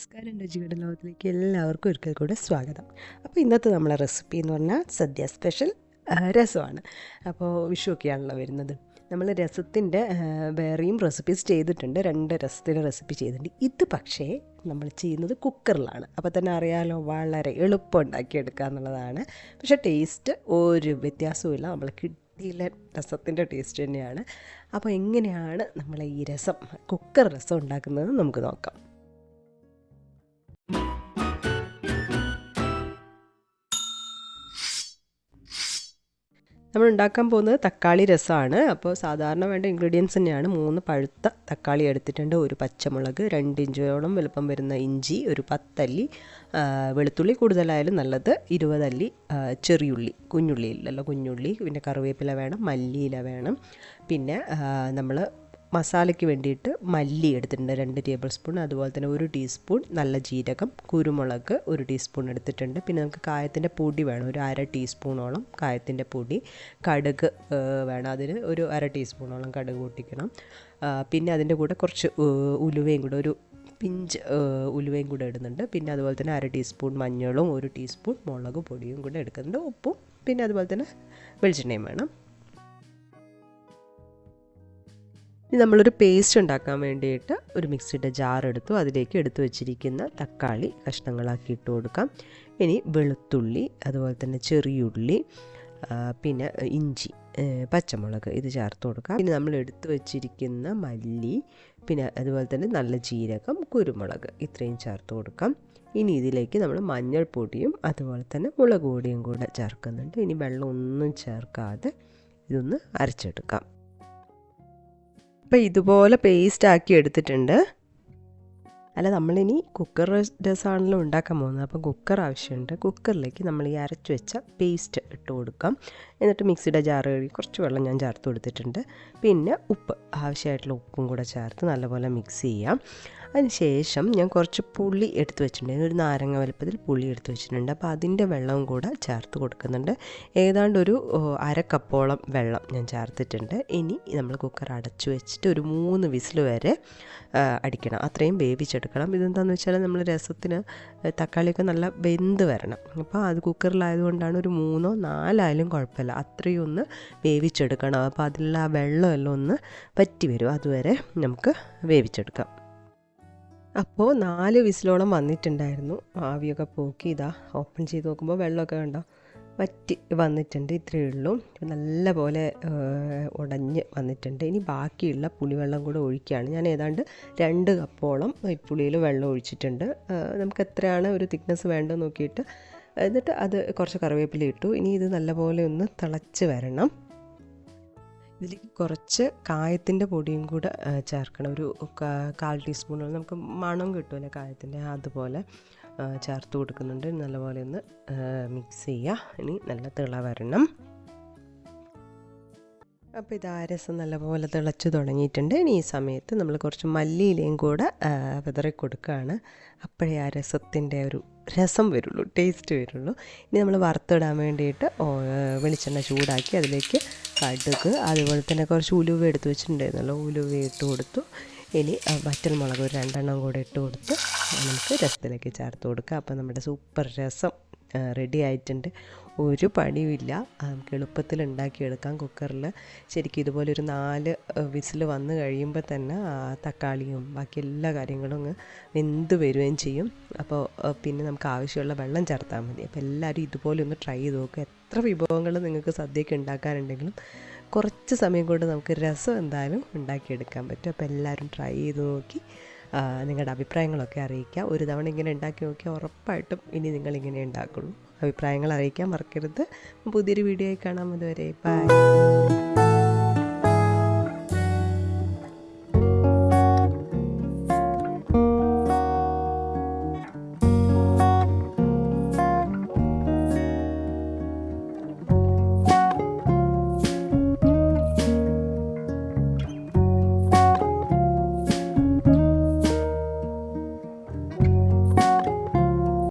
നമസ്കാരം. രുചിയുടെ ലോകത്തിലേക്ക് എല്ലാവർക്കും ഒരിക്കൽ കൂടെ സ്വാഗതം. അപ്പോൾ ഇന്നത്തെ നമ്മളെ റെസിപ്പി എന്ന് പറഞ്ഞാൽ സദ്യ സ്പെഷ്യൽ രസമാണ്. അപ്പോൾ വിഷുവൊക്കെയാണല്ലോ വരുന്നത്. നമ്മൾ രസത്തിൻ്റെ വേറെയും റെസിപ്പീസ് ചെയ്തിട്ടുണ്ട്. 2 രസത്തിൻ്റെ റെസിപ്പി ചെയ്തിട്ടുണ്ട്. ഇത് പക്ഷേ നമ്മൾ ചെയ്യുന്നത് കുക്കറിലാണ്. അപ്പോൾ തന്നെ അറിയാമല്ലോ, വളരെ എളുപ്പം ഉണ്ടാക്കിയെടുക്കുക എന്നുള്ളതാണ്. പക്ഷേ ടേസ്റ്റ് ഒരു വ്യത്യാസവുമില്ല. നമ്മൾ കിട്ടിയില്ല രസത്തിൻ്റെ ടേസ്റ്റ് തന്നെയാണ്. അപ്പോൾ എങ്ങനെയാണ് നമ്മൾ ഈ രസം കുക്കർ രസം ഉണ്ടാക്കുന്നത് നമുക്ക് നോക്കാം. നമ്മൾ ഉണ്ടാക്കാൻ പോകുന്നത് തക്കാളി രസമാണ്. അപ്പോൾ സാധാരണ വേണ്ട ഇൻഗ്രീഡിയൻസ് തന്നെയാണ്. 3 പഴുത്ത തക്കാളി എടുത്തിട്ടുണ്ട്, ഒരു പച്ചമുളക്, 2 ഇഞ്ചോളം വലുപ്പം വരുന്ന ഇഞ്ചി, ഒരു 10 അല്ലി വെളുത്തുള്ളി, കൂടുതലായാലും നല്ലത് 20 അല്ലി ചെറിയുള്ളി, കുഞ്ഞുള്ളി ഇല്ലല്ലോ, കുഞ്ഞുള്ളി, പിന്നെ കറിവേപ്പില വേണം, മല്ലിയില വേണം. പിന്നെ നമ്മൾ മസാലയ്ക്ക് വേണ്ടിയിട്ട് മല്ലി എടുത്തിട്ടുണ്ട് 2 ടേബിൾ സ്പൂൺ, അതുപോലെ തന്നെ 1 ടീസ്പൂൺ നല്ല ജീരകം, കുരുമുളക് 1 ടീസ്പൂൺ എടുത്തിട്ടുണ്ട്. പിന്നെ നമുക്ക് കായത്തിൻ്റെ പൊടി വേണം, ഒരു 1/2 ടീസ്പൂണോളം കായത്തിൻ്റെ പൊടി. കടുക് വേണം, അതിന് ഒരു 1/2 ടീസ്പൂണോളം കടുക് പൊട്ടിക്കണം. പിന്നെ അതിൻ്റെ കൂടെ കുറച്ച് ഉലുവയും കൂടെ, ഒരു പിഞ്ച് ഉലുവയും കൂടെ ഇടുന്നുണ്ട്. പിന്നെ അതുപോലെ തന്നെ 1/2 ടീസ്പൂൺ മഞ്ഞളും 1 ടീസ്പൂൺ മുളക് പൊടിയും കൂടെ എടുക്കുന്നുണ്ട്, ഉപ്പും. പിന്നെ അതുപോലെ തന്നെ വെളിച്ചെണ്ണയും വേണം. ഇനി നമ്മളൊരു പേസ്റ്റ് ഉണ്ടാക്കാൻ വേണ്ടിയിട്ട് ഒരു മിക്സിയുടെ ജാർ എടുത്തു, അതിലേക്ക് എടുത്തു വെച്ചിരിക്കുന്ന തക്കാളി കഷ്ണങ്ങളാക്കി ഇട്ട് കൊടുക്കാം. ഇനി വെളുത്തുള്ളി, അതുപോലെ തന്നെ ചെറിയുള്ളി, പിന്നെ ഇഞ്ചി, പച്ചമുളക് ഇത് ചേർത്ത് കൊടുക്കാം. പിന്നെ നമ്മൾ എടുത്തു വെച്ചിരിക്കുന്ന മല്ലി, പിന്നെ അതുപോലെ തന്നെ നല്ല ജീരകം, കുരുമുളക് ഇത്രയും ചേർത്ത് കൊടുക്കാം. ഇനി ഇതിലേക്ക് നമ്മൾ മഞ്ഞൾപ്പൊടിയും അതുപോലെ തന്നെ മുളക് പൊടിയും കൂടെ ചേർക്കുന്നുണ്ട്. ഇനി വെള്ളം ഒന്നും ചേർക്കാതെ ഇതൊന്ന് അരച്ചെടുക്കാം. അപ്പോൾ ഇതുപോലെ പേസ്റ്റ് ആക്കി എടുത്തിട്ടുണ്ട്. അല്ല, നമ്മളിനി കുക്കർ രസമാണല്ലോ ഉണ്ടാക്കാൻ പോകുന്നത്, അപ്പോൾ കുക്കർ ആവശ്യമുണ്ട്. കുക്കറിലേക്ക് നമ്മൾ ഈ അരച്ച് വെച്ച പേസ്റ്റ് ഇട്ട് കൊടുക്കാം. എന്നിട്ട് മിക്സിയുടെ ജാർ കഴുകി കുറച്ച് വെള്ളം ഞാൻ ചേർത്ത് കൊടുത്തിട്ടുണ്ട്. പിന്നെ ഉപ്പ്, ആവശ്യമായിട്ടുള്ള ഉപ്പും കൂടെ ചേർത്ത് നല്ലപോലെ മിക്സ് ചെയ്യാം. അതിന് ശേഷം ഞാൻ കുറച്ച് പുളി എടുത്ത് വെച്ചിട്ടുണ്ട്, ഒരു നാരങ്ങ വലുപ്പത്തിൽ പുളി എടുത്ത് വെച്ചിട്ടുണ്ട്. അപ്പോൾ അതിൻ്റെ വെള്ളവും കൂടെ ചേർത്ത് കൊടുക്കുന്നുണ്ട്. ഏതാണ്ട് ഒരു 1/2 കപ്പോളം വെള്ളം ഞാൻ ചേർത്തിട്ടുണ്ട്. ഇനി നമ്മൾ കുക്കർ അടച്ചു വെച്ചിട്ട് ഒരു 3 വിസിൽ വരെ അടിക്കണം, അത്രയും വേവിച്ചെടുക്കണം. ഇതെന്താണെന്ന് വെച്ചാൽ നമ്മൾ രസത്തിന് തക്കാളിയൊക്കെ നല്ല വെന്ത് വരണം. അപ്പോൾ അത് കുക്കറിലായതുകൊണ്ടാണ് ഒരു 3 4 ആയാലും കുഴപ്പമില്ല, അത്രയും ഒന്ന് വേവിച്ചെടുക്കണം. അപ്പോൾ അതിലുള്ള ആ വെള്ളമെല്ലാം ഒന്ന് വറ്റി വരും, അതുവരെ നമുക്ക് വേവിച്ചെടുക്കാം. അപ്പോൾ 4 വിസിലോളം വന്നിട്ടുണ്ടായിരുന്നു. ആവിയൊക്കെ പോക്കി ഇതാ ഓപ്പൺ ചെയ്ത് നോക്കുമ്പോൾ വെള്ളമൊക്കെ കണ്ടോ വറ്റി വന്നിട്ടുണ്ട്. ഇത്രയേ ഉള്ളൂ. നല്ല പോലെ ഉടഞ്ഞ് വന്നിട്ടുണ്ട്. ഇനി ബാക്കിയുള്ള പുളിവെള്ളം കൂടെ ഒഴിക്കുകയാണ്. ഞാൻ ഏതാണ്ട് 2 കപ്പോളം ഈ പുളിയിൽ വെള്ളം ഒഴിച്ചിട്ടുണ്ട്. നമുക്ക് എത്രയാണ് ഒരു തിക്നെസ് വേണ്ടതെന്ന് നോക്കിയിട്ട്, എന്നിട്ട് അത് കുറച്ച് കറിവേപ്പില ഇട്ടു. ഇനി ഇത് നല്ലപോലെ ഒന്ന് തിളച്ച് വരണം. ഇതിലേക്ക് കുറച്ച് കായത്തിൻ്റെ പൊടിയും കൂടെ ചേർക്കണം, ഒരു 1/4 ടീസ്പൂണോളം. നമുക്ക് മണം കിട്ടുമല്ലോ കായത്തിൻ്റെ, അതുപോലെ ചേർത്ത് കൊടുക്കുന്നുണ്ട്. നല്ലപോലെ ഒന്ന് മിക്സ് ചെയ്യുക. ഇനി നല്ല തിള വരണം. അപ്പോൾ ഇത് രസം നല്ലപോലെ തിളച്ച് തുടങ്ങിയിട്ടുണ്ട്. ഇനി ഈ സമയത്ത് നമ്മൾ കുറച്ച് മല്ലിയിലയും കൂടെ വിതറി കൊടുക്കുകയാണ്. അപ്പോഴേ ആ രസത്തിൻ്റെ ഒരു രസം വരുള്ളൂ, ടേസ്റ്റ് വരുള്ളൂ. ഇനി നമ്മൾ വറുത്തിടാൻ വേണ്ടിയിട്ട് വെളിച്ചെണ്ണ ചൂടാക്കി അതിലേക്ക് കടുക്, അതുപോലെ തന്നെ കുറച്ച് ഉലുവ എടുത്ത് വെച്ചിട്ടുണ്ടായിരുന്നല്ലോ, ഉലുവ ഇട്ട് കൊടുത്തു. ഇനി വറ്റൽ മുളക് ഒരു 2 എണ്ണം കൂടെ ഇട്ട് കൊടുത്ത് നമുക്ക് രസത്തിലേക്ക് ചേർത്ത് കൊടുക്കുക. അപ്പോൾ നമ്മുടെ സൂപ്പർ രസം റെഡി ആയിട്ടുണ്ട്. ഒരു പണിയുമില്ല, നമുക്ക് എളുപ്പത്തിൽ ഉണ്ടാക്കിയെടുക്കാം കുക്കറിൽ. ശരിക്കും ഇതുപോലെ ഒരു 4 വിസിൽ വന്ന് കഴിയുമ്പോൾ തന്നെ തക്കാളിയും ബാക്കി എല്ലാ കാര്യങ്ങളും അങ്ങ് വെന്ത് വരികയും ചെയ്യും. അപ്പോൾ പിന്നെ നമുക്ക് ആവശ്യമുള്ള വെള്ളം ചേർത്താൽ മതി. അപ്പോൾ എല്ലാവരും ഇതുപോലെ ഒന്ന് ട്രൈ ചെയ്ത് നോക്കുക. എത്ര വിഭവങ്ങൾ നിങ്ങൾക്ക് സദ്യയ്ക്ക് ഉണ്ടാക്കാനുണ്ടെങ്കിലും കുറച്ച് സമയം കൊണ്ട് നമുക്ക് രസം എന്തായാലും ഉണ്ടാക്കിയെടുക്കാൻ പറ്റും. അപ്പോൾ എല്ലാവരും ട്രൈ ചെയ്ത് നോക്കി നിങ്ങളുടെ അഭിപ്രായങ്ങളൊക്കെ അറിയിക്കുക. ഒരു തവണ ഇങ്ങനെ ഉണ്ടാക്കി നോക്കിയാൽ ഉറപ്പായിട്ടും ഇനി നിങ്ങളിങ്ങനെ ഉണ്ടാക്കുള്ളൂ. അഭിപ്രായങ്ങൾ അറിയിക്കാൻ മറക്കരുത്. പുതിയൊരു വീഡിയോ ആയി കാണാം. അതുവരെ ബൈ.